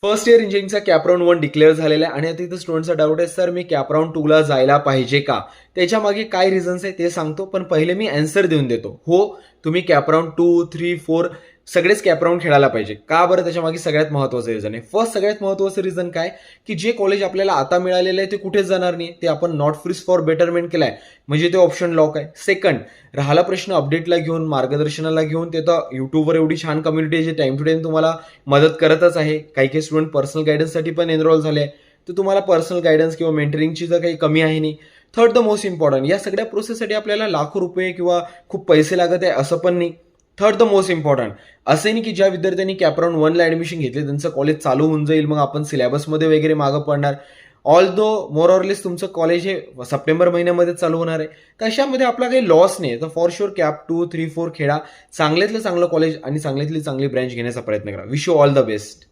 First year इंजिनिअरिंगचा CAP round 1 declare झालेला आहे आणि आता इथं स्टुडंटचा डाऊट आहे, सर मी कॅप राऊंड 2 ला जायला पाहिजे का? त्याच्या मागे काय रिझन्स आहे ते सांगतो, पण पहिले मी अँसर देऊन देतो. हो, तुम्ही कॅप राऊंड 2, 3, 4 सगळेच कॅप राऊंड खेळायला पाहिजे. का बरं? त्याच्या मागे सगळ्यात महत्त्वाचं रिझन आहे. फर्स्ट सगळ्यात महत्त्वाचं रिझन काय, की जे कॉलेज आपल्याला आता मिळालेलं आहे ते कुठेच जाणार नाही. ते आपण नॉट फ्रीज फॉर बेटरमेंट केलाय म्हणजे ते ऑप्शन लॉक आहे. सेकंड, राहिला प्रश्न अपडेटला घेऊन, मार्गदर्शनाला घेऊन, ते तर युट्यूबवर एवढी छान कम्युनिटी आहे जे टाइम टू टाइम तुम्हाला मदत करतच आहे. काही स्टुडंट पर्सनल गायडन्ससाठी पण एनरोल झाले आहे. तर तुम्हाला पर्सनल गायडन्स किंवा मेंटरिंगची जर काही कमी आहे नाही. थर्ड द मोस्ट इम्पॉर्टंट, या सगळ्या प्रोसेससाठी आपल्याला लाखो रुपये किंवा खूप पैसे लागत आहे असं पण नाही. थर्ड द मोस्ट इम्पॉर्टंट, असं नाही की ज्या विद्यार्थ्यांनी कॅप राऊंड 1 ला ऍडमिशन घेतले त्यांचं कॉलेज चालू होऊन जाईल, मग आपण सिलेबसमध्ये वगैरे मागं पडणार. ऑल दो मोर ऑर लेस तुमचं कॉलेज हे सप्टेंबर महिन्यामध्ये चालू होणार आहे. तर अशामध्ये आपला काही लॉस नाही. तर फॉर शुअर कॅप 2, 3, 4 खेळा, चांगल्यातलं चांगलं कॉलेज आणि चांगल्यातली चांगली ब्रँच घेण्याचा प्रयत्न करा. Wish you all the best.